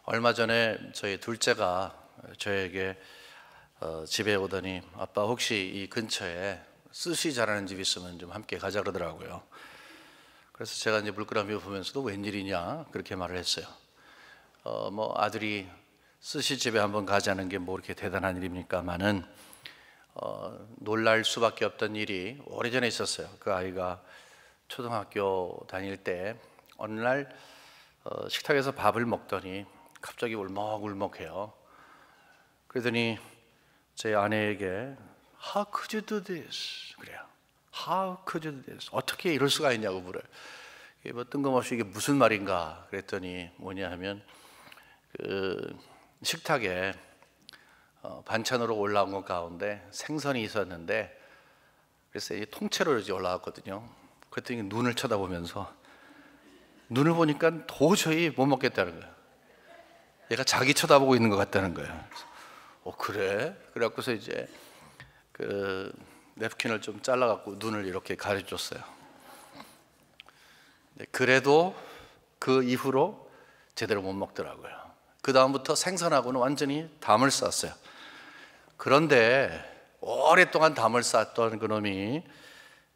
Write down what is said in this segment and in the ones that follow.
얼마 전에 저희 둘째가 저에게 집에 오더니 아빠 혹시 이 근처에 스시 잘하는 집 있으면 좀 함께 가자 그러더라고요. 그래서 제가 이제 물끄러미 보면서도 웬일이냐 그렇게 말을 했어요. 뭐 아들이 스시집에 한번 가자는 게 뭐 이렇게 대단한 일입니까마는 놀랄 수밖에 없던 일이 오래전에 있었어요. 그 아이가 초등학교 다닐 때 어느 날 식탁에서 밥을 먹더니 갑자기 울먹울먹해요. 그러더니 제 아내에게 How could you do this? 그래요. How could you do this? 어떻게 이럴 수가 있냐고 물어요. 이게 뭐 뜬금없이 이게 무슨 말인가 그랬더니 뭐냐 하면 그 식탁에 반찬으로 올라온 것 가운데 생선이 있었는데 그래서 이제 통째로 이제 올라왔거든요. 그랬더니 눈을 쳐다보면서 눈을 보니까 도저히 못 먹겠다는 거예요. 얘가 자기 쳐다보고 있는 것 같다는 거예요. 그래? 그래갖고서 이제 그 냅킨을 좀 잘라갖고 눈을 이렇게 가려줬어요. 그래도 그 이후로 제대로 못 먹더라고요. 그 다음부터 생선하고는 완전히 담을 쌌어요. 그런데 오랫동안 담을 쌌던 그놈이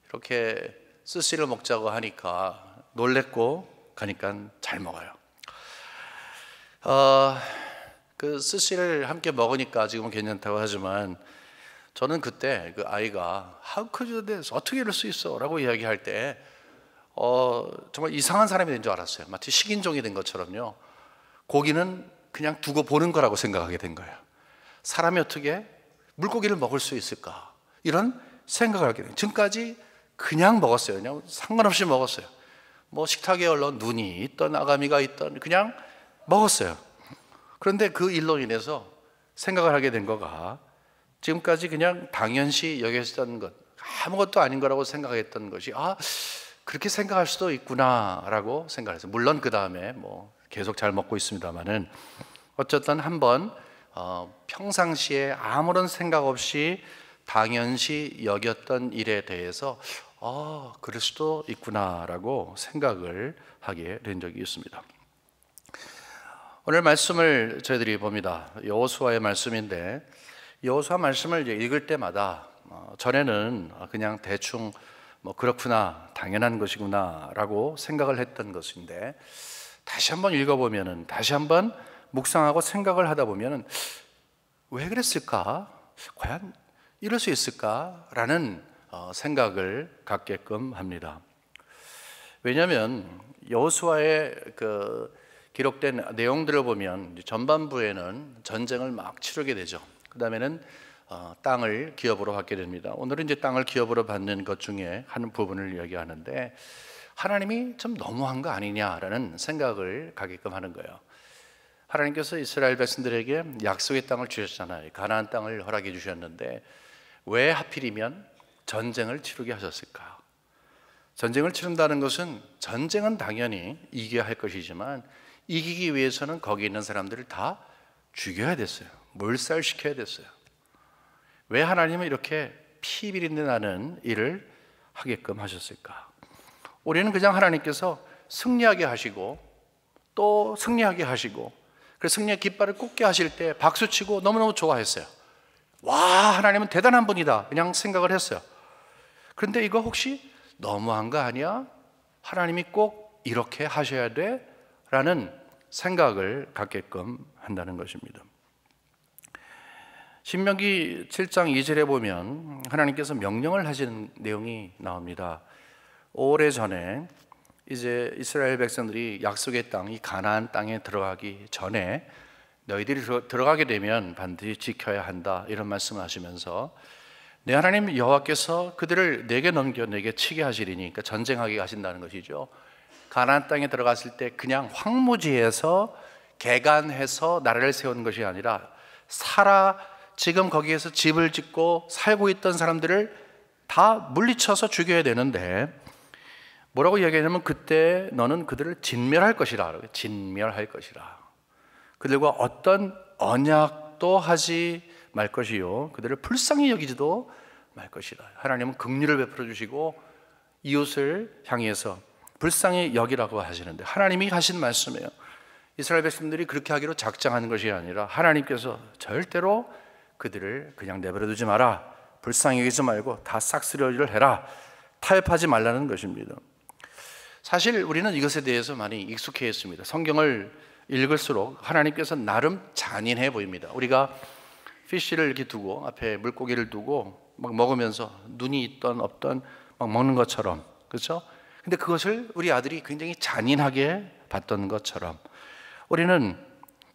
이렇게 스시를 먹자고 하니까 놀랬고 가니까 잘 먹어요. 그 스시를 함께 먹으니까 지금은 괜찮다고 하지만 저는 그때 그 아이가 How could you do this? 어떻게 이럴 수 있어? 라고 이야기할 때 정말 이상한 사람이 된 줄 알았어요. 마치 식인종이 된 것처럼요. 고기는 그냥 두고 보는 거라고 생각하게 된 거예요. 사람이 어떻게 물고기를 먹을 수 있을까? 이런 생각을 하게 돼요. 지금까지 그냥 먹었어요. 그냥 상관없이 먹었어요. 뭐 식탁에 얼른 눈이 있던 아가미가 있던 그냥 먹었어요. 그런데 그 일로 인해서 생각을 하게 된 거가 지금까지 그냥 당연시 여겼던 것, 아무것도 아닌 거라고 생각했던 것이 그렇게 생각할 수도 있구나라고 생각했어요. 물론 그 다음에 뭐 계속 잘 먹고 있습니다만은 어쨌든 한번 평상시에 아무런 생각 없이 당연시 여겼던 일에 대해서 그럴 수도 있구나라고 생각을 하게 된 적이 있습니다. 오늘 말씀을 저희들이 봅니다. 여호수아의 말씀인데 여호수아 말씀을 읽을 때마다 전에는 그냥 대충 뭐 그렇구나 당연한 것이구나 라고 생각을 했던 것인데 다시 한번 읽어보면은 다시 한번 묵상하고 생각을 하다 보면은 왜 그랬을까? 과연 이럴 수 있을까? 라는 생각을 갖게끔 합니다. 왜냐하면 여호수아의 그 기록된 내용들을 보면 전반부에는 전쟁을 막 치르게 되죠. 그 다음에는 땅을 기업으로 받게 됩니다. 오늘은 이제 땅을 기업으로 받는 것 중에 한 부분을 이야기하는데 하나님이 좀 너무한 거 아니냐라는 생각을 가게끔 하는 거예요. 하나님께서 이스라엘 백성들에게 약속의 땅을 주셨잖아요. 가나안 땅을 허락해 주셨는데 왜 하필이면 전쟁을 치르게 하셨을까? 전쟁을 치른다는 것은 전쟁은 당연히 이겨야 할 것이지만 이기기 위해서는 거기 있는 사람들을 다 죽여야 됐어요. 몰살시켜야 됐어요. 왜 하나님은 이렇게 피비린내 나는 일을 하게끔 하셨을까? 우리는 그냥 하나님께서 승리하게 하시고 또 승리하게 하시고 그래서 승리의 깃발을 꽂게 하실 때 박수치고 너무너무 좋아했어요. 와, 하나님은 대단한 분이다 그냥 생각을 했어요. 그런데 이거 혹시 너무한 거 아니야? 하나님이 꼭 이렇게 하셔야 돼? 라는 생각을 갖게끔 한다는 것입니다. 신명기 7장 2절에 보면 하나님께서 명령을 하시는 내용이 나옵니다. 오래전에 이제 이스라엘 백성들이 약속의 땅, 이 가나안 땅에 들어가기 전에 너희들이 들어가게 되면 반드시 지켜야 한다 이런 말씀을 하시면서 내 하나님 여호와께서 그들을 내게 넘겨 내게 치게 하시리니 그러니까 전쟁하게 하신다는 것이죠. 가나안 땅에 들어갔을 때 그냥 황무지에서 개간해서 나라를 세운 것이 아니라 지금 거기에서 집을 짓고 살고 있던 사람들을 다 물리쳐서 죽여야 되는데 뭐라고 이야기하냐면 그때 너는 그들을 진멸할 것이라. 진멸할 것이라. 그들과 어떤 언약도 하지 말 것이요 그들을 불쌍히 여기지도 말 것이라. 하나님은 긍휼을 베풀어 주시고 이웃을 향해서 불쌍히 여기라고 하시는데 하나님이 하신 말씀이에요. 이스라엘 백성들이 그렇게 하기로 작정하는 것이 아니라 하나님께서 절대로 그들을 그냥 내버려 두지 마라, 불쌍히 여기지 말고 다 싹쓸이를 해라, 타협하지 말라는 것입니다. 사실 우리는 이것에 대해서 많이 익숙해 있습니다. 성경을 읽을수록 하나님께서 나름 잔인해 보입니다. 우리가 피쉬를 이렇게 두고 앞에 물고기를 두고 막 먹으면서 눈이 있던 없던 막 먹는 것처럼, 그렇죠? 근데 그것을 우리 아들이 굉장히 잔인하게 봤던 것처럼 우리는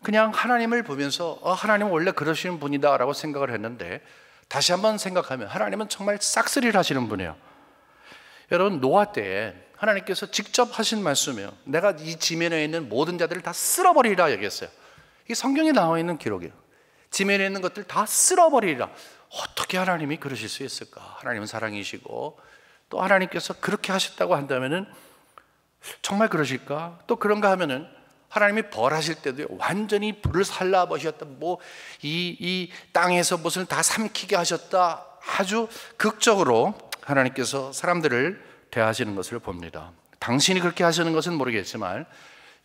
그냥 하나님을 보면서 하나님은 원래 그러시는 분이다 라고 생각을 했는데, 다시 한번 생각하면 하나님은 정말 싹쓸이를 하시는 분이에요. 여러분, 노아 때에 하나님께서 직접 하신 말씀이에요. 내가 이 지면에 있는 모든 자들을 다 쓸어버리리라 얘기했어요. 이게 성경에 나와 있는 기록이에요. 지면에 있는 것들 다 쓸어버리리라. 어떻게 하나님이 그러실 수 있을까? 하나님은 사랑이시고 또 하나님께서 그렇게 하셨다고 한다면은 정말 그러실까? 또 그런가 하면은 하나님이 벌하실 때도 완전히 불을 살라버셨다, 이 땅에서 무슨 다 삼키게 하셨다, 아주 극적으로 하나님께서 사람들을 대하시는 것을 봅니다. 당신이 그렇게 하시는 것은 모르겠지만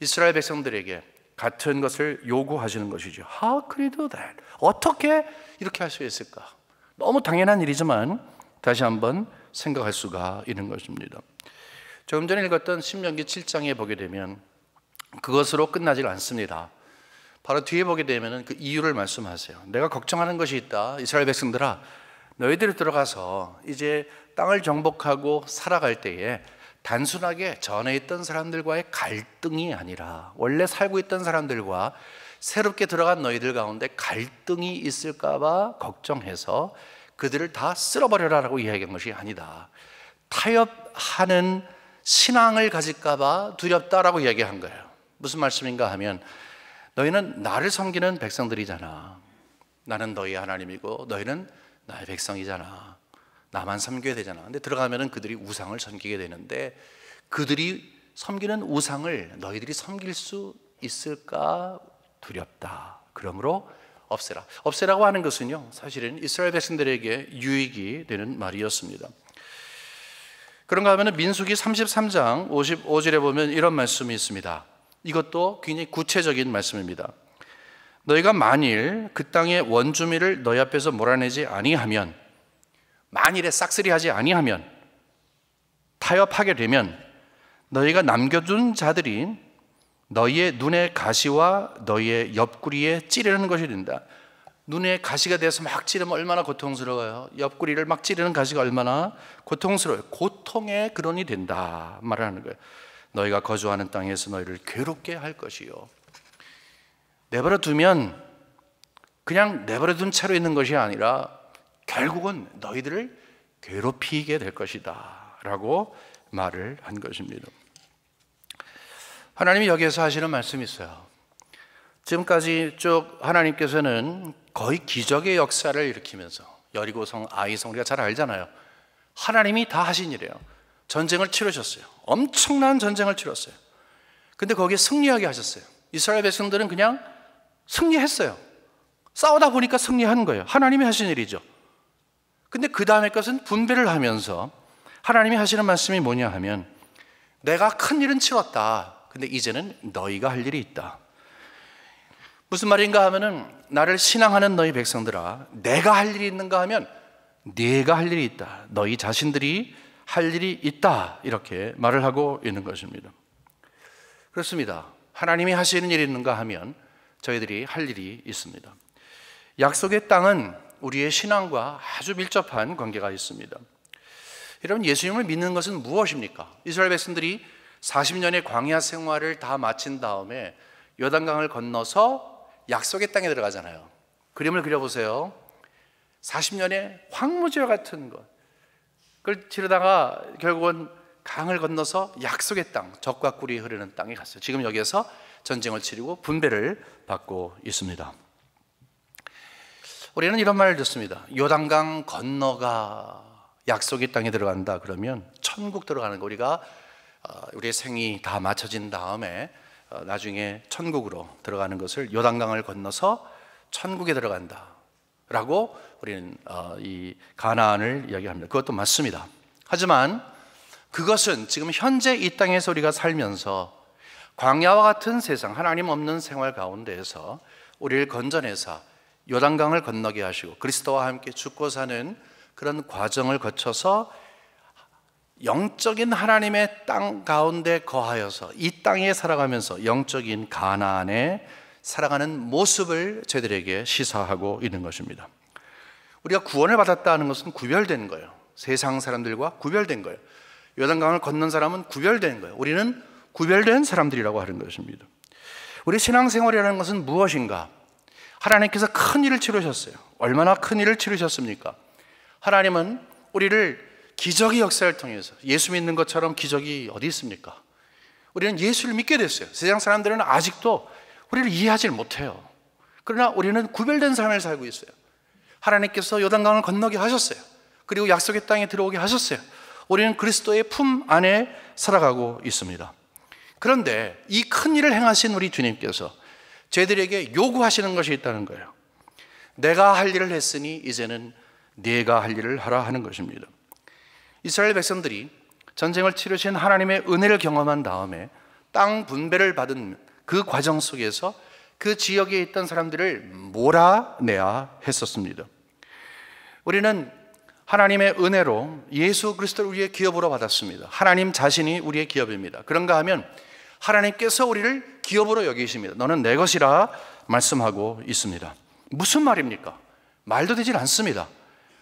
이스라엘 백성들에게 같은 것을 요구하시는 것이죠. How could you do that? 어떻게 이렇게 할 수 있을까? 너무 당연한 일이지만 다시 한번 생각할 수가 있는 것입니다. 조금 전에 읽었던 신명기 7장에 보게 되면 그것으로 끝나질 않습니다. 바로 뒤에 보게 되면 그 이유를 말씀하세요. 내가 걱정하는 것이 있다. 이스라엘 백성들아, 너희들이 들어가서 이제 땅을 정복하고 살아갈 때에 단순하게 전에 있던 사람들과의 갈등이 아니라 원래 살고 있던 사람들과 새롭게 들어간 너희들 가운데 갈등이 있을까 봐 걱정해서 그들을 다 쓸어버려라라고 이야기한 것이 아니다. 타협하는 신앙을 가질까 봐 두렵다라고 이야기한 거예요. 무슨 말씀인가 하면, 너희는 나를 섬기는 백성들이잖아. 나는 너희 하나님이고 너희는 나의 백성이잖아. 나만 섬겨야 되잖아. 근데 들어가면은 그들이 우상을 섬기게 되는데, 그들이 섬기는 우상을 너희들이 섬길 수 있을까 두렵다. 그러므로 없애라. 없애라고 하는 것은요, 사실은 이스라엘 백성들에게 유익이 되는 말이었습니다. 그런가 하면 민수기 33장 55절에 보면 이런 말씀이 있습니다. 이것도 굉장히 구체적인 말씀입니다. 너희가 만일 그 땅의 원주민을 너희 앞에서 몰아내지 아니하면, 만일에 싹쓸이하지 아니하면, 타협하게 되면 너희가 남겨둔 자들이 너희의 눈의 가시와 너희의 옆구리에 찌르는 것이 된다. 눈에 가시가 돼서 막 찌르면 얼마나 고통스러워요. 옆구리를 막 찌르는 가시가 얼마나 고통스러워요. 고통의 근원이 된다 말하는 거예요. 너희가 거주하는 땅에서 너희를 괴롭게 할 것이요. 내버려 두면 그냥 내버려 둔 채로 있는 것이 아니라 결국은 너희들을 괴롭히게 될 것이다 라고 말을 한 것입니다. 하나님이 여기에서 하시는 말씀이 있어요. 지금까지 쭉 하나님께서는 거의 기적의 역사를 일으키면서, 여리고성, 아이성 우리가 잘 알잖아요. 하나님이 다 하신 일이에요. 전쟁을 치르셨어요. 엄청난 전쟁을 치렀어요. 근데 거기에 승리하게 하셨어요. 이스라엘 백성들은 그냥 승리했어요. 싸우다 보니까 승리하는 거예요. 하나님이 하신 일이죠. 근데 그 다음에 것은 분배를 하면서 하나님이 하시는 말씀이 뭐냐 하면, 내가 큰 일은 치렀다. 근데 이제는 너희가 할 일이 있다. 무슨 말인가 하면은, 나를 신앙하는 너희 백성들아, 내가 할 일이 있는가 하면 네가 할 일이 있다. 너희 자신들이 할 일이 있다. 이렇게 말을 하고 있는 것입니다. 그렇습니다. 하나님이 하시는 일이 있는가 하면 저희들이 할 일이 있습니다. 약속의 땅은 우리의 신앙과 아주 밀접한 관계가 있습니다. 여러분, 예수님을 믿는 것은 무엇입니까? 이스라엘 백성들이 40년의 광야 생활을 다 마친 다음에 요단강을 건너서 약속의 땅에 들어가잖아요. 그림을 그려보세요. 40년의 황무지와 같은 것, 그걸 치르다가 결국은 강을 건너서 약속의 땅, 젖과 꿀이 흐르는 땅에 갔어요. 지금 여기에서 전쟁을 치르고 분배를 받고 있습니다. 우리는 이런 말을 듣습니다. 요단강 건너가 약속의 땅에 들어간다 그러면 천국 들어가는 거, 우리가 우리의 생이 다 마쳐진 다음에 나중에 천국으로 들어가는 것을 요단강을 건너서 천국에 들어간다 라고 우리는 이 가나안을 이야기합니다. 그것도 맞습니다. 하지만 그것은 지금 현재 이 땅에서 우리가 살면서 광야와 같은 세상, 하나님 없는 생활 가운데에서 우리를 건져내사 요단강을 건너게 하시고 그리스도와 함께 죽고 사는 그런 과정을 거쳐서 영적인 하나님의 땅 가운데 거하여서 이 땅에 살아가면서 영적인 가나안에 살아가는 모습을 저희들에게 시사하고 있는 것입니다. 우리가 구원을 받았다는 것은 구별된 거예요. 세상 사람들과 구별된 거예요. 요단강을 건넌 사람은 구별된 거예요. 우리는 구별된 사람들이라고 하는 것입니다. 우리 신앙생활이라는 것은 무엇인가? 하나님께서 큰 일을 치르셨어요. 얼마나 큰 일을 치르셨습니까? 하나님은 우리를 기적의 역사를 통해서, 예수 믿는 것처럼 기적이 어디 있습니까? 우리는 예수를 믿게 됐어요. 세상 사람들은 아직도 우리를 이해하지 못해요. 그러나 우리는 구별된 삶을 살고 있어요. 하나님께서 요단강을 건너게 하셨어요. 그리고 약속의 땅에 들어오게 하셨어요. 우리는 그리스도의 품 안에 살아가고 있습니다. 그런데 이 큰 일을 행하신 우리 주님께서 저희들에게 요구하시는 것이 있다는 거예요. 내가 할 일을 했으니 이제는 네가 할 일을 하라 하는 것입니다. 이스라엘 백성들이 전쟁을 치르신 하나님의 은혜를 경험한 다음에 땅 분배를 받은 그 과정 속에서 그 지역에 있던 사람들을 몰아내야 했었습니다. 우리는 하나님의 은혜로 예수 그리스도를 우리의 기업으로 받았습니다. 하나님 자신이 우리의 기업입니다. 그런가 하면 하나님께서 우리를 기업으로 여기십니다. 너는 내 것이라 말씀하고 있습니다. 무슨 말입니까? 말도 되질 않습니다.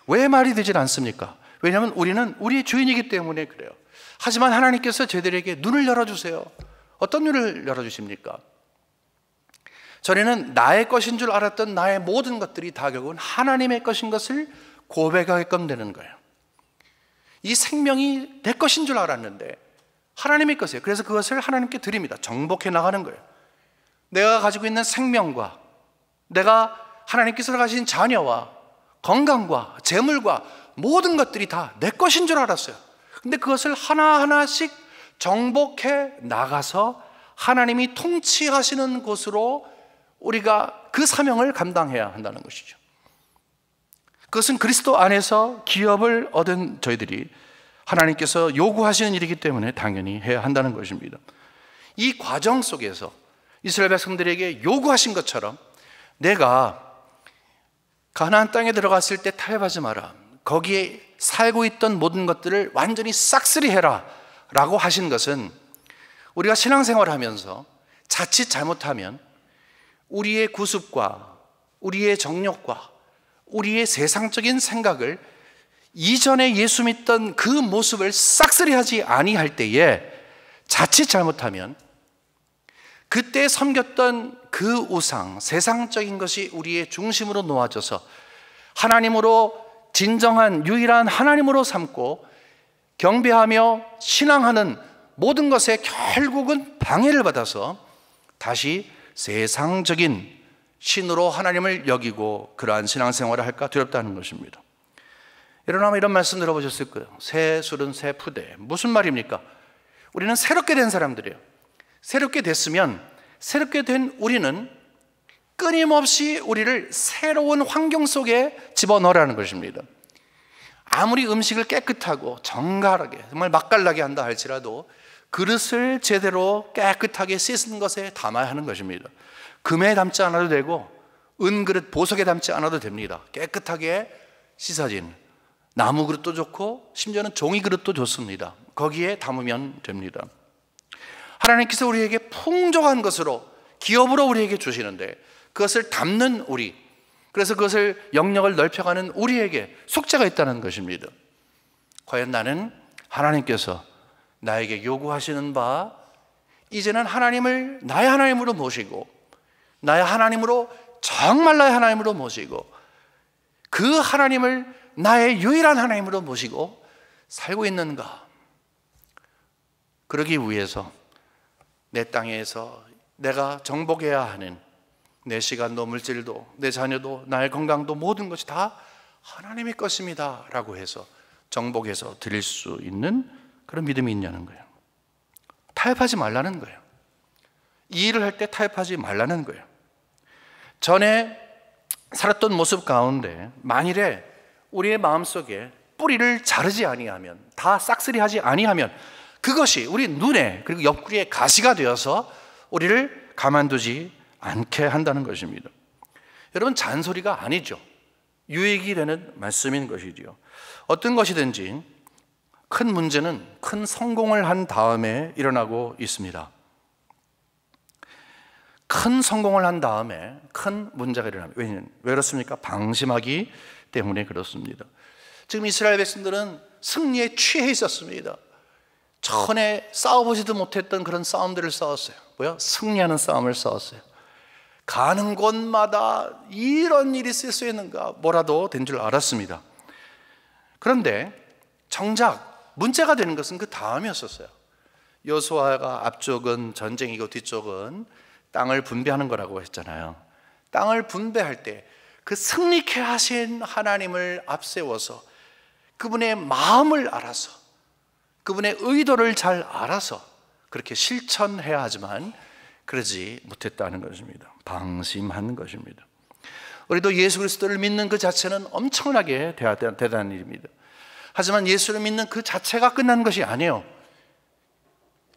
왜 말이 되질 않습니까? 왜냐하면 우리는 우리의 주인이기 때문에 그래요. 하지만 하나님께서 저희들에게 눈을 열어주세요. 어떤 눈을 열어주십니까? 전에는 나의 것인 줄 알았던 나의 모든 것들이 다 결국은 하나님의 것인 것을 고백하게끔 되는 거예요. 이 생명이 내 것인 줄 알았는데 하나님의 것이에요. 그래서 그것을 하나님께 드립니다. 정복해 나가는 거예요. 내가 가지고 있는 생명과 내가 하나님께서 가진 자녀와 건강과 재물과 모든 것들이 다 내 것인 줄 알았어요. 근데 그것을 하나하나씩 정복해 나가서 하나님이 통치하시는 곳으로 우리가 그 사명을 감당해야 한다는 것이죠. 그것은 그리스도 안에서 기업을 얻은 저희들이 하나님께서 요구하시는 일이기 때문에 당연히 해야 한다는 것입니다. 이 과정 속에서 이스라엘 백성들에게 요구하신 것처럼 내가 가나안 땅에 들어갔을 때 타협하지 마라. 거기에 살고 있던 모든 것들을 완전히 싹쓸이 해라 라고 하신 것은 우리가 신앙생활을 하면서 자칫 잘못하면 우리의 구습과 우리의 정욕과 우리의 세상적인 생각을 이전에 예수 믿던 그 모습을 싹쓸이 하지 아니할 때에 자칫 잘못하면 그때 섬겼던 그 우상, 세상적인 것이 우리의 중심으로 놓아져서 하나님으로 진정한 유일한 하나님으로 삼고 경배하며 신앙하는 모든 것에 결국은 방해를 받아서 다시 세상적인 신으로 하나님을 여기고 그러한 신앙생활을 할까 두렵다는 것입니다. 여러분 아마 이런 말씀 들어보셨을 거예요. 새 술은 새 푸대. 무슨 말입니까? 우리는 새롭게 된 사람들이에요. 새롭게 됐으면 새롭게 된 우리는 끊임없이 우리를 새로운 환경 속에 집어넣으라는 것입니다. 아무리 음식을 깨끗하고 정갈하게 정말 맛깔나게 한다 할지라도 그릇을 제대로 깨끗하게 씻은 것에 담아야 하는 것입니다. 금에 담지 않아도 되고 은그릇 보석에 담지 않아도 됩니다. 깨끗하게 씻어진 나무 그릇도 좋고 심지어는 종이 그릇도 좋습니다. 거기에 담으면 됩니다. 하나님께서 우리에게 풍족한 것으로 기업으로 우리에게 주시는데 그것을 담는 우리, 그래서 그것을 영역을 넓혀가는 우리에게 숙제가 있다는 것입니다. 과연 나는 하나님께서 나에게 요구하시는 바 이제는 하나님을 나의 하나님으로 모시고 나의 하나님으로 정말 나의 하나님으로 모시고 그 하나님을 나의 유일한 하나님으로 모시고 살고 있는가? 그러기 위해서 내 땅에서 내가 정복해야 하는 내 시간도 물질도 내 자녀도 나의 건강도 모든 것이 다 하나님의 것입니다 라고 해서 정복해서 드릴 수 있는 그런 믿음이 있냐는 거예요. 타협하지 말라는 거예요. 이 일을 할 때 타협하지 말라는 거예요. 전에 살았던 모습 가운데 만일에 우리의 마음속에 뿌리를 자르지 아니하면 다 싹쓸이 하지 아니하면 그것이 우리 눈에 그리고 옆구리에 가시가 되어서 우리를 가만두지 않게 한다는 것입니다. 여러분, 잔소리가 아니죠. 유익이 되는 말씀인 것이지요. 어떤 것이든지 큰 문제는 큰 성공을 한 다음에 일어나고 있습니다. 큰 성공을 한 다음에 큰 문제가 일어납니다. 왜 그렇습니까? 방심하기 때문에 그렇습니다. 지금 이스라엘 백성들은 승리에 취해 있었습니다. 전에 싸워보지도 못했던 그런 싸움들을 싸웠어요. 뭐야? 승리하는 싸움을 싸웠어요. 가는 곳마다 이런 일이 있을 수 있는가, 뭐라도 된 줄 알았습니다. 그런데 정작 문제가 되는 것은 그 다음이었었어요. 여호수아가 앞쪽은 전쟁이고 뒤쪽은 땅을 분배하는 거라고 했잖아요. 땅을 분배할 때 그 승리케 하신 하나님을 앞세워서 그분의 마음을 알아서, 그분의 의도를 잘 알아서 그렇게 실천해야 하지만 그러지 못했다는 것입니다. 방심한 것입니다. 우리도 예수 그리스도를 믿는 그 자체는 엄청나게 대단한 일입니다. 하지만 예수를 믿는 그 자체가 끝나는 것이 아니에요.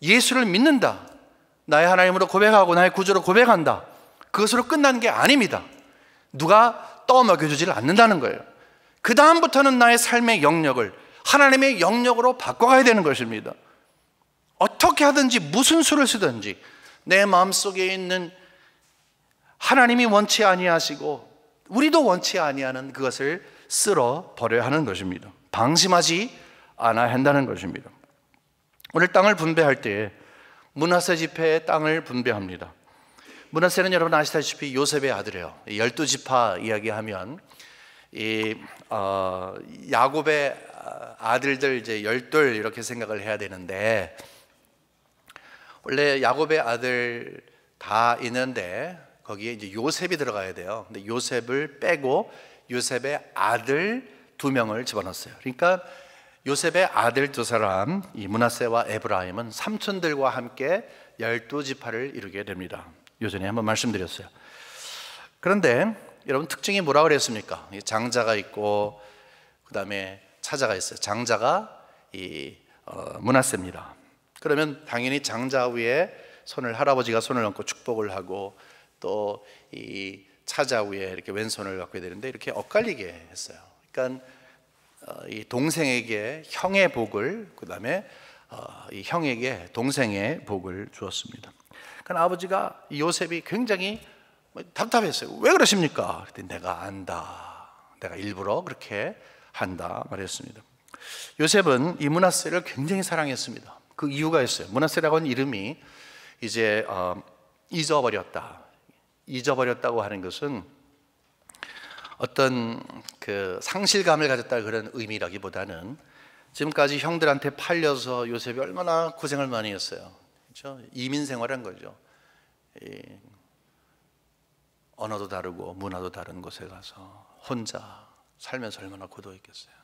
예수를 믿는다, 나의 하나님으로 고백하고 나의 구주로 고백한다, 그것으로 끝나는 게 아닙니다. 누가 떠먹여주지를 않는다는 거예요. 그 다음부터는 나의 삶의 영역을 하나님의 영역으로 바꿔가야 되는 것입니다. 어떻게 하든지 무슨 수를 쓰든지 내 마음속에 있는 하나님이 원치 아니하시고 우리도 원치 아니하는 그것을 쓸어 버려야 하는 것입니다. 방심하지 않아야 한다는 것입니다. 오늘 땅을 분배할 때 므낫세 지파의 땅을 분배합니다. 므낫세는 여러분 아시다시피 요셉의 아들이에요. 12지파 이야기하면 야곱의 아들들 이제 12 이렇게 생각을 해야 되는데, 원래 야곱의 아들 다 있는데 거기에 이제 요셉이 들어가야 돼요. 근데 요셉을 빼고 요셉의 아들 2명을 집어넣었어요. 그러니까 요셉의 아들 2사람, 이 므낫세와 에브라임은 삼촌들과 함께 12지파를 이루게 됩니다. 요전에 한번 말씀드렸어요. 그런데 여러분, 특징이 뭐라고 그랬습니까? 장자가 있고 그 다음에 차자가 있어요. 장자가 므낫세입니다. 그러면 당연히 장자 위에 할아버지가 손을 얹고 축복을 하고, 또 이 차자 위에 이렇게 왼손을 갖고 되는데 이렇게 엇갈리게 했어요. 그러니까 이 동생에게 형의 복을, 그 다음에 이 형에게 동생의 복을 주었습니다. 그러니까 아버지가, 요셉이 굉장히 답답했어요. 왜 그러십니까? 그랬더니 내가 안다, 내가 일부러 그렇게 한다 말했습니다. 요셉은 이 므낫세를 굉장히 사랑했습니다. 그 이유가 있어요. 므낫세라고 하는 이름이 이제 잊어버렸다고 하는 것은 어떤 그 상실감을 가졌다 그런 의미라기보다는, 지금까지 형들한테 팔려서 요셉이 얼마나 고생을 많이 했어요. 그렇죠? 이민 생활한 거죠. 언어도 다르고 문화도 다른 곳에 가서 혼자 살면서 얼마나 고독했겠어요.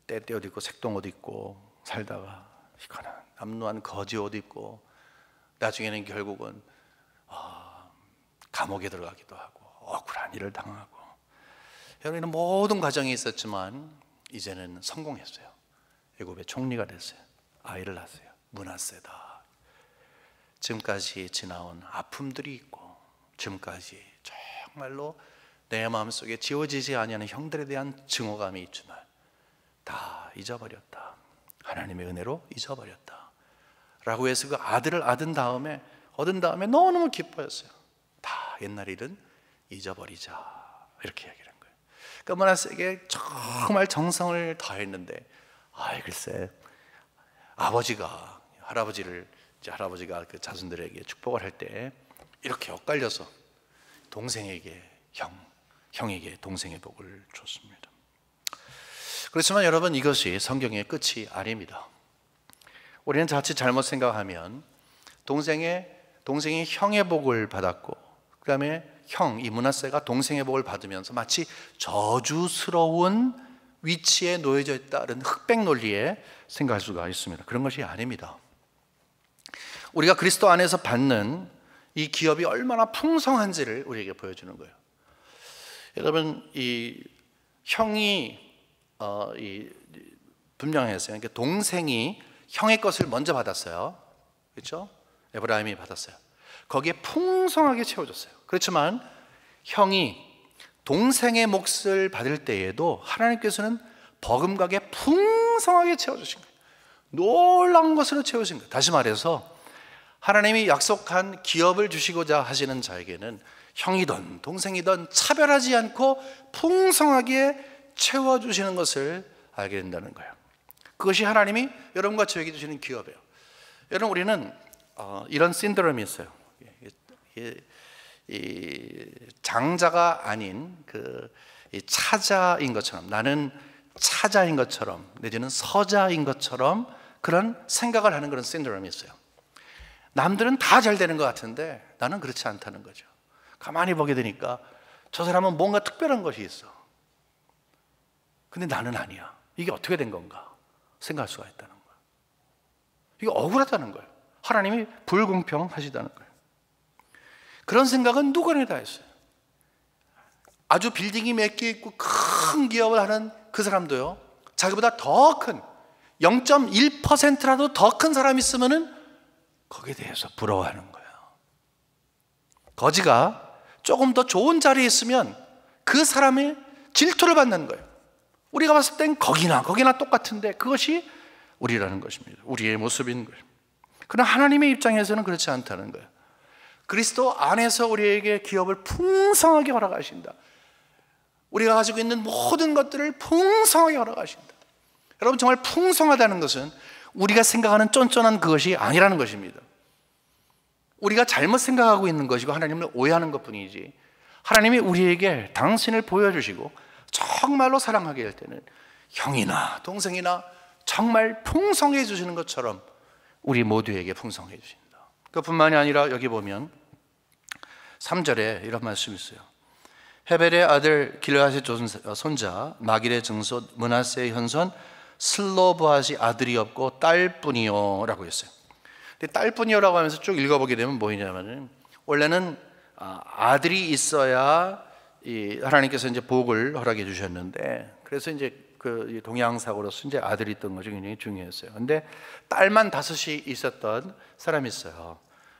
때때 옷 입고 색동 옷 입고 살다가 시커먼 남루한 거지 옷 입고 나중에는 결국은 감옥에 들어가기도 하고 억울한 일을 당하고, 여러분은 모든 과정이 있었지만 이제는 성공했어요. 애굽의 총리가 됐어요. 아이를 낳았어요. 므낫세다. 지금까지 지나온 아픔들이 있고, 지금까지 정말로 내 마음속에 지워지지 아니하는 형들에 대한 증오감이 있지만 다 잊어버렸다, 하나님의 은혜로 잊어버렸다 라고 해서 그 아들을 얻은 다음에 너무너무 기뻐했어요. 다 옛날 일은 잊어버리자, 이렇게 얘기를 한 거예요. 그러니까 므낫세에게 정말 정성을 다했는데, 글쎄 할아버지가 그 자손들에게 축복을 할 때 이렇게 엇갈려서 동생에게 형에게 동생의 복을 줬습니다. 그렇지만 여러분, 이것이 성경의 끝이 아닙니다. 우리는 자칫 잘못 생각하면 동생이 형의 복을 받았고, 그 다음에 이 므낫세가 동생의 복을 받으면서 마치 저주스러운 위치에 놓여져 있다는 흑백 논리에 생각할 수가 있습니다. 그런 것이 아닙니다. 우리가 그리스도 안에서 받는 이 기업이 얼마나 풍성한지를 우리에게 보여주는 거예요. 여러분, 이 형이 분명했어요. 그러니까 동생이 형의 것을 먼저 받았어요. 그렇죠? 에브라임이 받았어요. 거기에 풍성하게 채워졌어요. 그렇지만 형이 동생의 몫을 받을 때에도 하나님께서는 버금가게 풍성하게 채워주신 거예요. 놀라운 것으로 채우신 거예요. 다시 말해서 하나님이 약속한 기업을 주시고자 하시는 자에게는 형이든 동생이든 차별하지 않고 풍성하게 채워주시는 것을 알게 된다는 거예요. 그것이 하나님이 여러분과 저에게 주시는 기업이에요. 여러분, 우리는 이런 신드롬이 있어요. 이 장자가 아닌 이 차자인 것처럼, 나는 차자인 것처럼 내지는 서자인 것처럼 그런 생각을 하는 그런 신드롬이 있어요. 남들은 다 잘 되는 것 같은데 나는 그렇지 않다는 거죠. 가만히 보게 되니까 저 사람은 뭔가 특별한 것이 있어. 근데 나는 아니야. 이게 어떻게 된 건가 생각할 수가 있다는 거예요. 이게 억울하다는 거예요. 하나님이 불공평하시다는 거예요. 그런 생각은 누구나 다 했어요. 아주 빌딩이 몇 개 있고 큰 기업을 하는 그 사람도요, 자기보다 더 큰 0.1%라도 더 큰 사람이 있으면은 거기에 대해서 부러워하는 거예요. 거지가 조금 더 좋은 자리에 있으면 그 사람의 질투를 받는 거예요. 우리가 봤을 땐 거기나 똑같은데 그것이 우리라는 것입니다. 우리의 모습인 거예요. 그러나 하나님의 입장에서는 그렇지 않다는 거예요. 그리스도 안에서 우리에게 기업을 풍성하게 허락하신다. 우리가 가지고 있는 모든 것들을 풍성하게 허락하신다. 여러분, 정말 풍성하다는 것은 우리가 생각하는 쫀쫀한 그것이 아니라는 것입니다. 우리가 잘못 생각하고 있는 것이고 하나님을 오해하는 것뿐이지, 하나님이 우리에게 당신을 보여주시고 정말로 사랑하게 할 때는 형이나 동생이나 정말 풍성해 주시는 것처럼 우리 모두에게 풍성해 주신다. 그뿐만이 아니라 여기 보면 3절에 이런 말씀이 있어요. 헤벨의 아들 길르앗의 손자 마길의 증손 므낫세의 현손 슬로브앗이 아들이 없고 딸뿐이요 라고 했어요. 근데 딸뿐이요라고 하면서 쭉 읽어보게 되면 뭐냐면은, 원래는 아들이 있어야 하나님께서 이제 복을 허락해 주셨는데, 그래서 이제 그 동양사고로서 이제 아들이 있던 것이 굉장히 중요했어요. 근데 딸만 5이 있었던 사람이 있어요.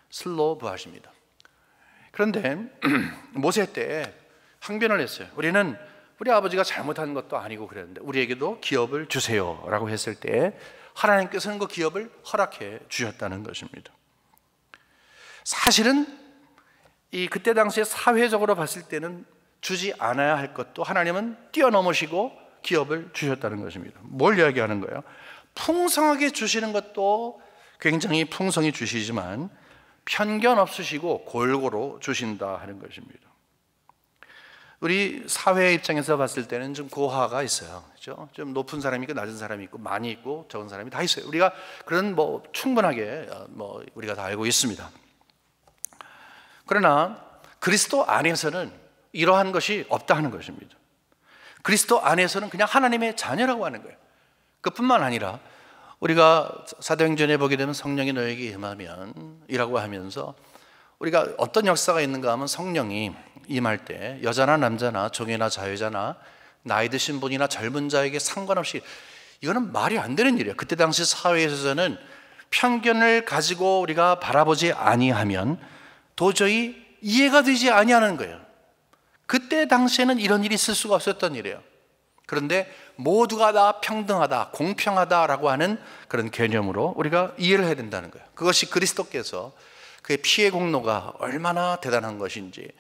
슬로브앗입니다. 그런데 모세 때 항변을 했어요. 우리 아버지가 잘못한 것도 아니고 그랬는데 우리에게도 기업을 주세요 라고 했을 때 하나님께서는 그 기업을 허락해 주셨다는 것입니다. 사실은 그때 당시에 사회적으로 봤을 때는 주지 않아야 할 것도 하나님은 뛰어넘으시고 기업을 주셨다는 것입니다. 뭘 이야기하는 거예요? 풍성하게 주시는 것도 굉장히 풍성히 주시지만 편견 없으시고 골고루 주신다 하는 것입니다. 우리 사회 입장에서 봤을 때는 좀 고하가 있어요. 그렇죠? 좀 높은 사람이 있고 낮은 사람이 있고 많이 있고 적은 사람이 다 있어요. 우리가 그런 충분하게 우리가 다 알고 있습니다. 그러나 그리스도 안에서는 이러한 것이 없다 하는 것입니다. 그리스도 안에서는 그냥 하나님의 자녀라고 하는 거예요. 그뿐만 아니라 우리가 사도행전에 보게 되면 성령이 너에게 임하면 이라고 하면서 우리가 어떤 역사가 있는가 하면 성령이 임할 때 여자나 남자나 종이나 자유자나 나이 드신 분이나 젊은 자에게 상관없이, 이거는 말이 안 되는 일이에요. 그때 당시 사회에서는 편견을 가지고 우리가 바라보지 아니하면 도저히 이해가 되지 아니하는 거예요. 그때 당시에는 이런 일이 있을 수가 없었던 일이에요. 그런데 모두가 다 평등하다, 공평하다라고 하는 그런 개념으로 우리가 이해를 해야 된다는 거예요. 그것이 그리스도께서 그의 피의 공로가 얼마나 대단한 것인지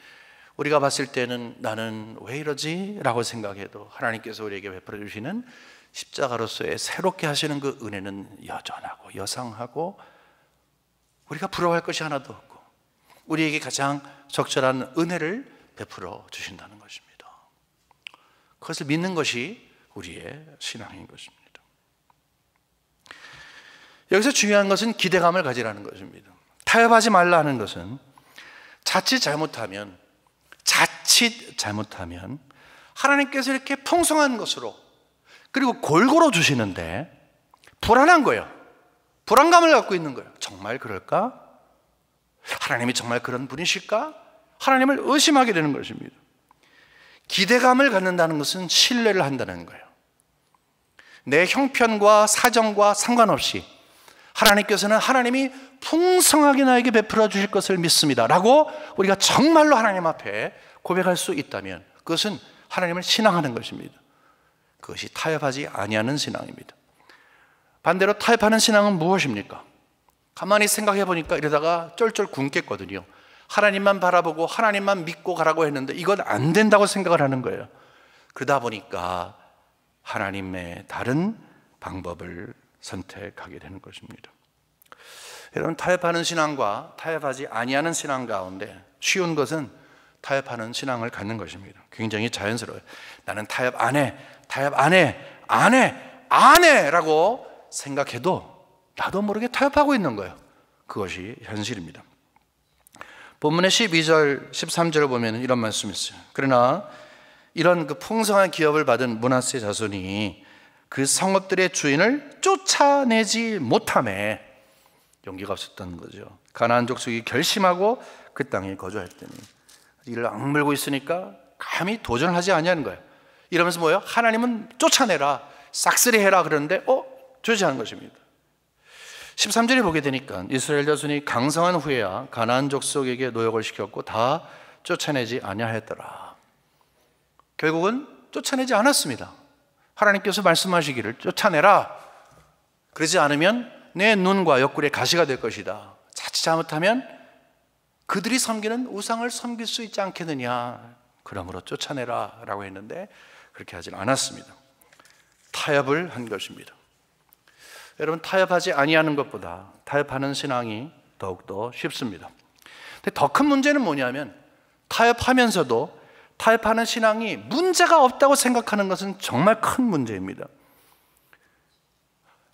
우리가 봤을 때는 나는 왜 이러지? 라고 생각해도 하나님께서 우리에게 베풀어 주시는 십자가로서의 새롭게 하시는 그 은혜는 여전하고 여상하고 우리가 부러워할 것이 하나도 없고 우리에게 가장 적절한 은혜를 베풀어 주신다는 것입니다. 그것을 믿는 것이 우리의 신앙인 것입니다. 여기서 중요한 것은 기대감을 가지라는 것입니다. 타협하지 말라는 것은 자칫 잘못하면 하나님께서 이렇게 풍성한 것으로 그리고 골고루 주시는데 불안한 거예요. 불안감을 갖고 있는 거예요. 정말 그럴까? 하나님이 정말 그런 분이실까? 하나님을 의심하게 되는 것입니다. 기대감을 갖는다는 것은 신뢰를 한다는 거예요. 내 형편과 사정과 상관없이 하나님께서는 하나님이 풍성하게 나에게 베풀어 주실 것을 믿습니다 라고 우리가 정말로 하나님 앞에 고백할 수 있다면 그것은 하나님을 신앙하는 것입니다. 그것이 타협하지 아니하는 신앙입니다. 반대로 타협하는 신앙은 무엇입니까? 가만히 생각해 보니까 이러다가 쩔쩔 굶겠거든요. 하나님만 바라보고 하나님만 믿고 가라고 했는데 이건 안 된다고 생각을 하는 거예요. 그러다 보니까 하나님의 다른 방법을 선택하게 되는 것입니다. 여러분, 타협하는 신앙과 타협하지 아니하는 신앙 가운데 쉬운 것은 타협하는 신앙을 갖는 것입니다. 굉장히 자연스러워요. 나는 타협 안 해, 타협 안 해, 안 해, 안 해 라고 생각해도 나도 모르게 타협하고 있는 거예요. 그것이 현실입니다. 본문의 12절, 13절을 보면 이런 말씀이 있어요. 그러나 이런 그 풍성한 기업을 받은 므낫세 자손이 그 성읍들의 주인을 쫓아내지 못하매 용기가 없었던 거죠. 가나안 족속이 결심하고 그 땅에 거주했더니 이를 악물고 있으니까 감히 도전을 하지 아니하는 거예요. 이러면서 뭐예요? 하나님은 쫓아내라, 싹쓸이 해라 그러는데 주저하는 것입니다. 13절에 보게 되니까 이스라엘 자손이 강성한 후에야 가나안 족속에게 노역을 시켰고 다 쫓아내지 아니하였더라. 결국은 쫓아내지 않았습니다. 하나님께서 말씀하시기를 쫓아내라. 그러지 않으면 내 눈과 옆구리에 가시가 될 것이다. 자칫 잘못하면 그들이 섬기는 우상을 섬길 수 있지 않겠느냐. 그러므로 쫓아내라 라고 했는데 그렇게 하진 않았습니다. 타협을 한 것입니다. 여러분, 타협하지 아니하는 것보다 타협하는 신앙이 더욱더 쉽습니다. 근데 더 큰 문제는 뭐냐면 타협하면서도 타협하는 신앙이 문제가 없다고 생각하는 것은 정말 큰 문제입니다.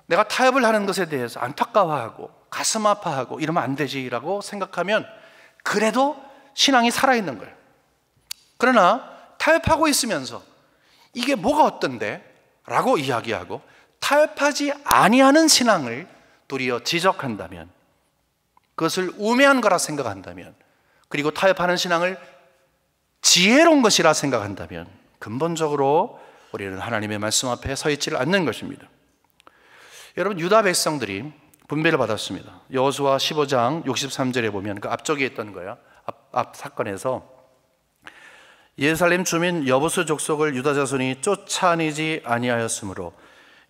내가 타협을 하는 것에 대해서 안타까워하고 가슴 아파하고 이러면 안 되지라고 생각하면 그래도 신앙이 살아있는 거예요. 그러나 타협하고 있으면서 이게 뭐가 어떤데? 라고 이야기하고 타협하지 아니하는 신앙을 도리어 지적한다면, 그것을 우매한 거라 생각한다면, 그리고 타협하는 신앙을 지혜로운 것이라 생각한다면 근본적으로 우리는 하나님의 말씀 앞에 서 있지를 않는 것입니다. 여러분, 유다 백성들이 분배를 받았습니다. 여호수아 15장 63절에 보면 그 앞쪽에 있던 거예요. 앞 사건에서 예루살렘 주민 여부수 족속을 유다 자손이 쫓아내지 아니하였으므로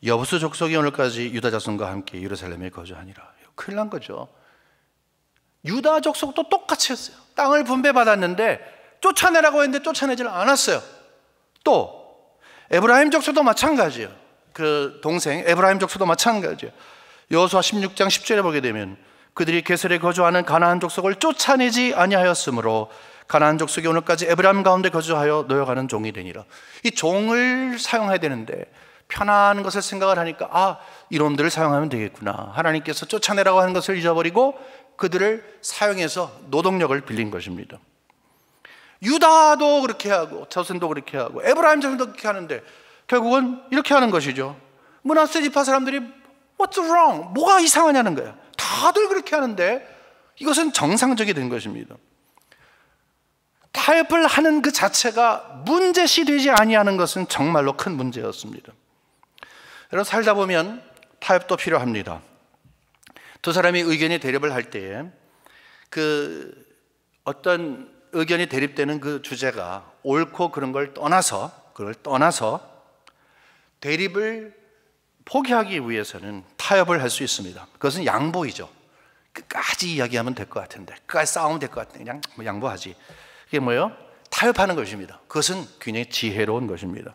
여부수 족속이 오늘까지 유다 자손과 함께 예루살렘에 거주하니라. 큰일 난 거죠. 유다 족속도 똑같이 했어요. 땅을 분배받았는데 쫓아내라고 했는데 쫓아내지는 않았어요. 또 에브라임 족속도 마찬가지예요. 그 동생 에브라임 족속도 마찬가지예요. 여호수아 16장 10절에 보게 되면 그들이 게셀에 거주하는 가나안 족속을 쫓아내지 아니하였으므로 가나안 족속이 오늘까지 에브라임 가운데 거주하여 노역하는 종이 되니라. 이 종을 사용해야 되는데 편한 것을 생각을 하니까 이놈들을 사용하면 되겠구나. 하나님께서 쫓아내라고 하는 것을 잊어버리고 그들을 사용해서 노동력을 빌린 것입니다. 유다도 그렇게 하고 자손도 그렇게 하고 에브라임 자손도 그렇게 하는데 결국은 이렇게 하는 것이죠. 므낫세 지파 사람들이 What's wrong? 뭐가 이상하냐는 거야. 다들 그렇게 하는데 이것은 정상적이 된 것입니다. 타협을 하는 그 자체가 문제시 되지 아니하는 것은 정말로 큰 문제였습니다. 여러분, 살다 보면 타협도 필요합니다. 두 사람이 의견이 대립을 할 때에 그 어떤 의견이 대립되는 그 주제가 옳고 그런 걸 떠나서 대립을 포기하기 위해서는 타협을 할 수 있습니다. 그것은 양보이죠. 끝까지 이야기하면 될 것 같은데, 끝까지 싸우면 될 것 같은데 그냥 양보하지. 이게 뭐예요? 타협하는 것입니다. 그것은 굉장히 지혜로운 것입니다.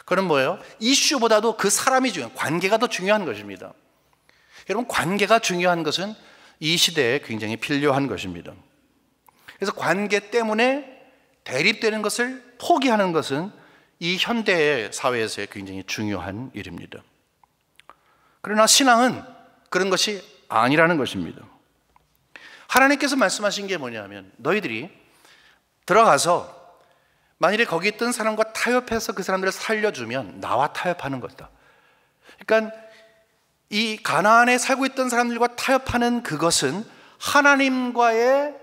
그건 뭐예요? 이슈보다도 그 사람이 중요한, 관계가 더 중요한 것입니다. 여러분, 관계가 중요한 것은 이 시대에 굉장히 필요한 것입니다. 그래서 관계 때문에 대립되는 것을 포기하는 것은 이 현대의 사회에서의 굉장히 중요한 일입니다. 그러나 신앙은 그런 것이 아니라는 것입니다. 하나님께서 말씀하신 게 뭐냐면 너희들이 들어가서 만일에 거기 있던 사람과 타협해서 그 사람들을 살려주면 나와 타협하는 것이다. 그러니까 이 가나안에 살고 있던 사람들과 타협하는 그것은 하나님과의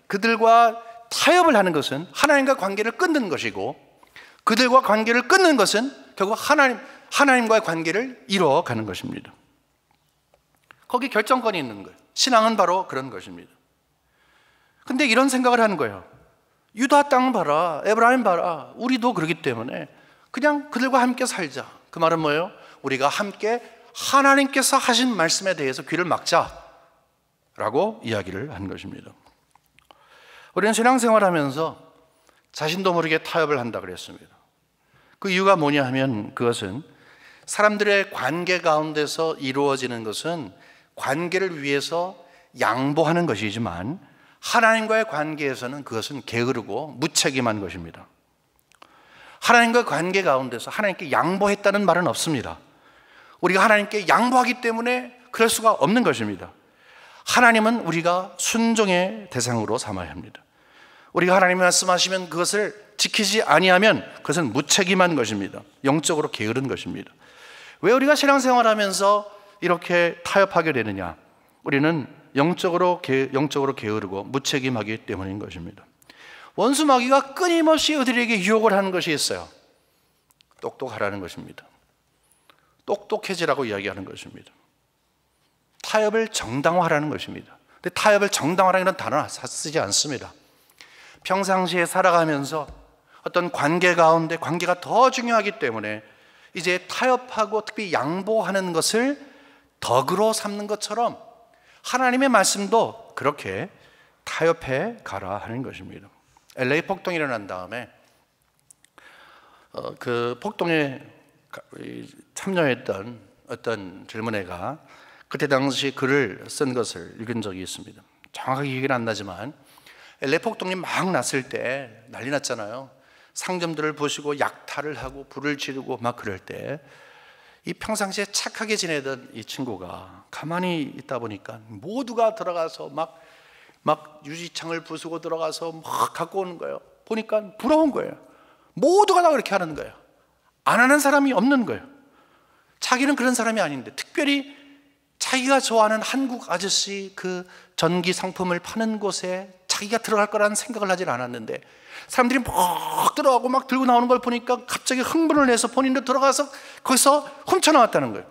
그들과 타협을 하는 것은 하나님과 관계를 끊는 것이고, 그들과 관계를 끊는 것은 결국 하나님과의 관계를 이루어가는 것입니다. 거기 결정권이 있는 거예요. 신앙은 바로 그런 것입니다. 근데 이런 생각을 하는 거예요. 유다 땅 봐라, 에브라임 봐라, 우리도 그러기 때문에 그냥 그들과 함께 살자. 그 말은 뭐예요? 우리가 함께 하나님께서 하신 말씀에 대해서 귀를 막자라고 이야기를 한 것입니다. 우리는 신앙생활하면서 자신도 모르게 타협을 한다 그랬습니다. 그 이유가 뭐냐 하면 그것은 사람들의 관계 가운데서 이루어지는 것은 관계를 위해서 양보하는 것이지만 하나님과의 관계에서는 그것은 게으르고 무책임한 것입니다. 하나님과의 관계 가운데서 하나님께 양보했다는 말은 없습니다. 우리가 하나님께 양보하기 때문에 그럴 수가 없는 것입니다. 하나님은 우리가 순종의 대상으로 삼아야 합니다. 우리가 하나님이 말씀하시면 그것을 지키지 아니하면 그것은 무책임한 것입니다. 영적으로 게으른 것입니다. 왜 우리가 신앙생활하면서 이렇게 타협하게 되느냐? 우리는 영적으로 게으르고 무책임하기 때문인 것입니다. 원수 마귀가 끊임없이 우리에게 유혹을 하는 것이 있어요. 똑똑하라는 것입니다. 똑똑해지라고 이야기하는 것입니다. 타협을 정당화하라는 것입니다. 근데 타협을 정당화라는 단어는 쓰지 않습니다. 평상시에 살아가면서 어떤 관계 가운데 관계가 더 중요하기 때문에 이제 타협하고 특히 양보하는 것을 덕으로 삼는 것처럼 하나님의 말씀도 그렇게 타협해 가라 하는 것입니다. LA 폭동이 일어난 다음에 그 폭동에 참여했던 어떤 젊은 애가 그때 당시 글을 쓴 것을 읽은 적이 있습니다. 정확하게 기억이 안 나지만 LA 폭동이 막 났을 때 난리 났잖아요. 상점들을 부수고 약탈을 하고 불을 지르고 막 그럴 때 이 평상시에 착하게 지내던 이 친구가 가만히 있다 보니까 모두가 들어가서 막 유리창을 부수고 들어가서 막 갖고 오는 거예요. 보니까 부러운 거예요. 모두가 다 그렇게 하는 거예요. 안 하는 사람이 없는 거예요. 자기는 그런 사람이 아닌데 특별히 자기가 좋아하는 한국 아저씨 그 전기 상품을 파는 곳에 자기가 들어갈 거라는 생각을 하질 않았는데 사람들이 막 들어가고 막 들고 나오는 걸 보니까 갑자기 흥분을 해서 본인도 들어가서 거기서 훔쳐나왔다는 거예요.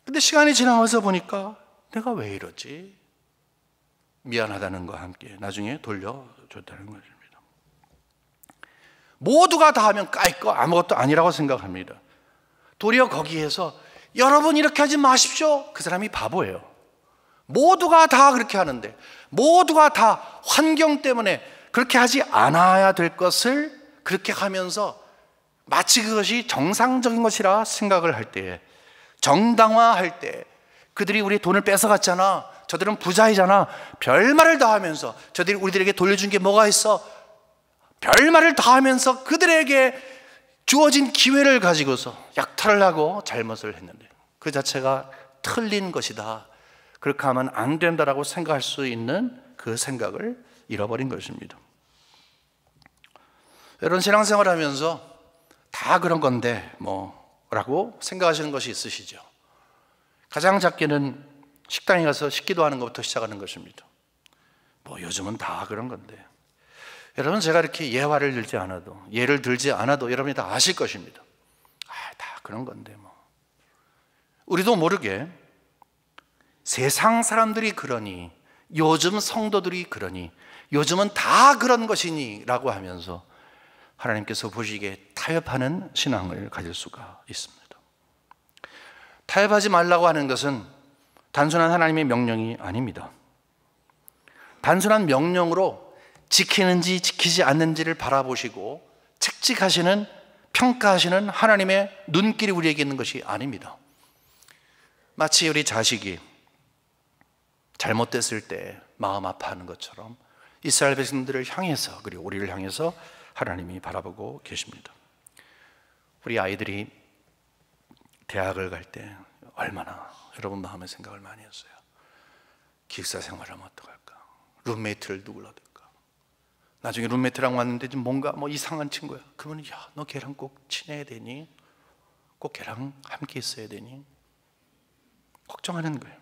근데 시간이 지나면서 보니까 내가 왜 이러지? 미안하다는 것과 함께 나중에 돌려줬다는 것입니다. 모두가 다 하면 까이거 아무것도 아니라고 생각합니다. 도리어 거기에서 여러분 이렇게 하지 마십시오. 그 사람이 바보예요. 모두가 다 그렇게 하는데 모두가 다 환경 때문에 그렇게 하지 않아야 될 것을 그렇게 하면서 마치 그것이 정상적인 것이라 생각을 할 때에 정당화할 때 그들이 우리 돈을 뺏어갔잖아, 저들은 부자이잖아, 별말을 다 하면서 저들이 우리들에게 돌려준 게 뭐가 있어? 별말을 다 하면서 그들에게 주어진 기회를 가지고서 약탈을 하고 잘못을 했는데 그 자체가 틀린 것이다, 그렇게 하면 안 된다라고 생각할 수 있는 그 생각을 잃어버린 것입니다. 여러분 신앙생활 하면서 다 그런 건데 라고 생각하시는 것이 있으시죠? 가장 작게는 식당에 가서 식기도 하는 것부터 시작하는 것입니다. 요즘은 다 그런 건데 여러분 제가 이렇게 예를 들지 않아도 여러분이 다 아실 것입니다. 다 그런 건데 우리도 모르게 세상 사람들이 그러니 요즘 성도들이 그러니 요즘은 다 그런 것이니 라고 하면서 하나님께서 보시기에 타협하는 신앙을 가질 수가 있습니다. 타협하지 말라고 하는 것은 단순한 하나님의 명령이 아닙니다. 단순한 명령으로 지키는지 지키지 않는지를 바라보시고 책찍하시는 평가하시는 하나님의 눈길이 우리에게 있는 것이 아닙니다. 마치 우리 자식이 잘못됐을 때 마음 아파하는 것처럼 이스라엘 백성들을 향해서 그리고 우리를 향해서 하나님이 바라보고 계십니다. 우리 아이들이 대학을 갈 때 얼마나 여러분 마음의 생각을 많이 했어요. 기숙사 생활하면 어떡할까? 룸메이트를 누굴 얻을까? 나중에 룸메이트랑 왔는데 좀 뭔가 이상한 친구야. 그러면 너 걔랑 꼭 친해야 되니? 꼭 걔랑 함께 있어야 되니? 걱정하는 거예요.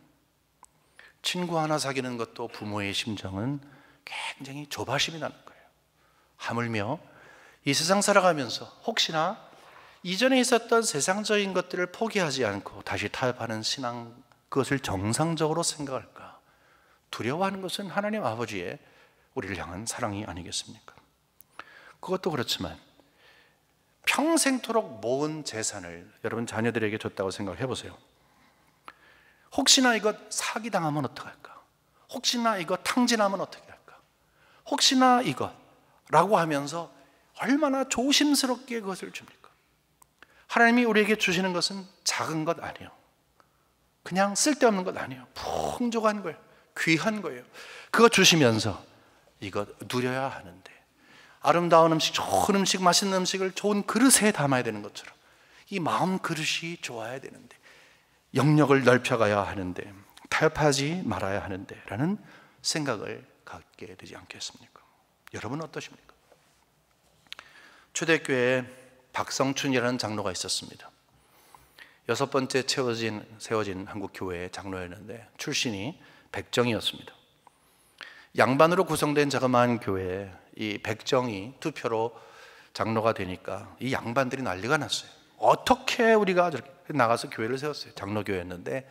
친구 하나 사귀는 것도 부모의 심정은 굉장히 조바심이 나는 거예요. 하물며 이 세상 살아가면서 혹시나 이전에 있었던 세상적인 것들을 포기하지 않고 다시 타협하는 신앙 그것을 정상적으로 생각할까? 두려워하는 것은 하나님 아버지의 우리를 향한 사랑이 아니겠습니까? 그것도 그렇지만 평생토록 모은 재산을 여러분 자녀들에게 줬다고 생각해 보세요. 혹시나 이것 사기당하면 어떡할까? 혹시나 이거 탕진하면 어떻게 할까? 혹시나 이거 라고 하면서 얼마나 조심스럽게 그것을 줍니까? 하나님이 우리에게 주시는 것은 작은 것 아니에요. 그냥 쓸데없는 것 아니에요. 풍족한 거예요. 귀한 거예요. 그거 주시면서 이거 누려야 하는데, 아름다운 음식, 좋은 음식, 맛있는 음식을 좋은 그릇에 담아야 되는 것처럼 이 마음 그릇이 좋아야 되는데, 영역을 넓혀가야 하는데, 타협하지 말아야 하는데 라는 생각을 갖게 되지 않겠습니까? 여러분은 어떠십니까? 초대교회에 박성춘이라는 장로가 있었습니다. 6번째 세워진 한국교회의 장로였는데 출신이 백정이었습니다. 양반으로 구성된 자그마한 교회에 이 백정이 투표로 장로가 되니까 이 양반들이 난리가 났어요. 어떻게 우리가 저렇게 나가서 교회를 세웠어요. 장로교회였는데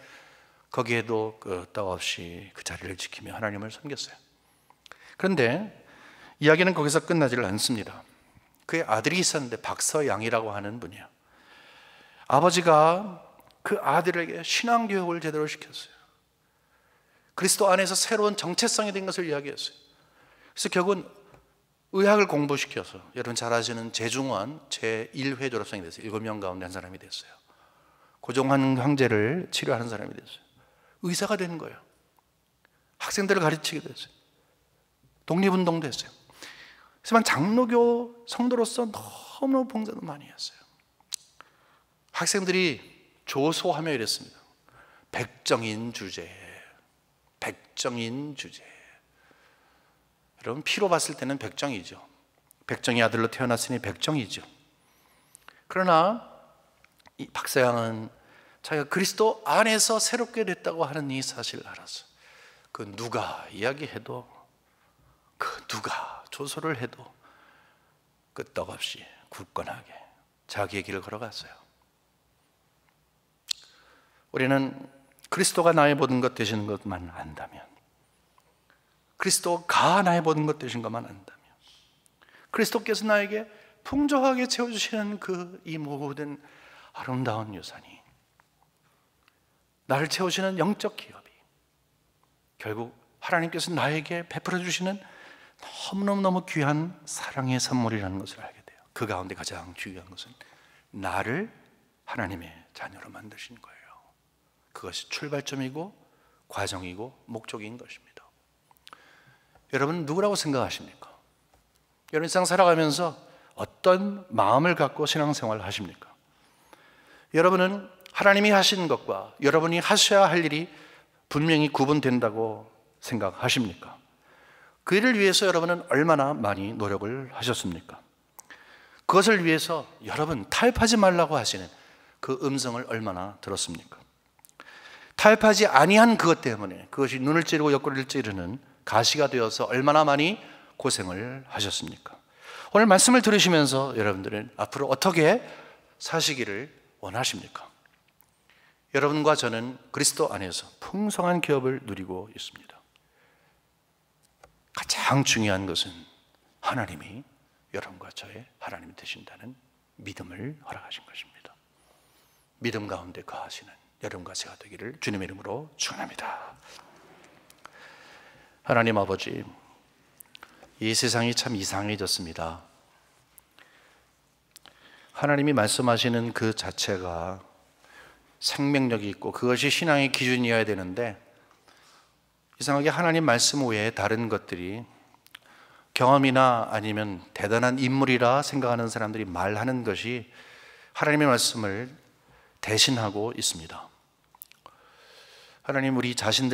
거기에도 끄떡없이 그 자리를 지키며 하나님을 섬겼어요. 그런데 이야기는 거기서 끝나지를 않습니다. 그의 아들이 있었는데 박서양이라고 하는 분이에요. 아버지가 그 아들에게 신앙교육을 제대로 시켰어요. 그리스도 안에서 새로운 정체성이 된 것을 이야기했어요. 그래서 결국은 의학을 공부시켜서 여러분 잘 아시는 재중원 제1회 졸업생이 됐어요. 7명 가운데 한 사람이 됐어요. 고종한 황제를 치료하는 사람이 됐어요. 의사가 되는 거예요. 학생들을 가르치게 됐어요. 독립운동도 했어요. 하지만 장로교 성도로서 너무 봉사도 많이 했어요. 학생들이 조소하며 이랬습니다. 백정인 주제, 백정인 주제. 여러분 피로 봤을 때는 백정이죠. 백정의 아들로 태어났으니 백정이죠. 그러나 이 박서양은 자기가 그리스도 안에서 새롭게 됐다고 하는 이 사실을 알았어요. 그 누가 이야기해도, 그 누가 조소를 해도 끄떡없이 굳건하게 자기의 길을 걸어갔어요. 우리는 그리스도가 나의 모든 것 되시는 것만 안다면, 그리스도가 나의 모든 것 되신 것만 안다면, 그리스도께서 나에게 풍족하게 채워주시는 그 이 모든 아름다운 유산이, 나를 채우시는 영적 기업이 결국 하나님께서 나에게 베풀어 주시는 너무너무 귀한 사랑의 선물이라는 것을 알게 돼요. 그 가운데 가장 중요한 것은 나를 하나님의 자녀로 만드신 거예요. 그것이 출발점이고 과정이고 목적인 것입니다. 여러분 누구라고 생각하십니까? 여러분 세상 살아가면서 어떤 마음을 갖고 신앙생활을 하십니까? 여러분은 하나님이 하신 것과 여러분이 하셔야 할 일이 분명히 구분된다고 생각하십니까? 그 일을 위해서 여러분은 얼마나 많이 노력을 하셨습니까? 그것을 위해서 여러분 타협하지 말라고 하시는 그 음성을 얼마나 들었습니까? 타협하지 아니한 그것 때문에 그것이 눈을 찌르고 옆구리를 찌르는 가시가 되어서 얼마나 많이 고생을 하셨습니까? 오늘 말씀을 들으시면서 여러분들은 앞으로 어떻게 사시기를 원하십니까? 여러분과 저는 그리스도 안에서 풍성한 기업을 누리고 있습니다. 가장 중요한 것은 하나님이 여러분과 저의 하나님이 되신다는 믿음을 허락하신 것입니다. 믿음 가운데 거하시는 여러분과 제가 되기를 주님의 이름으로 축원합니다. 하나님 아버지, 이 세상이 참 이상해졌습니다. 하나님이 말씀하시는 그 자체가 생명력이 있고 그것이 신앙의 기준이어야 되는데, 이상하게 하나님 말씀 외에 다른 것들이 경험이나 아니면 대단한 인물이라 생각하는 사람들이 말하는 것이 하나님의 말씀을 대신하고 있습니다. 하나님, 우리 자신들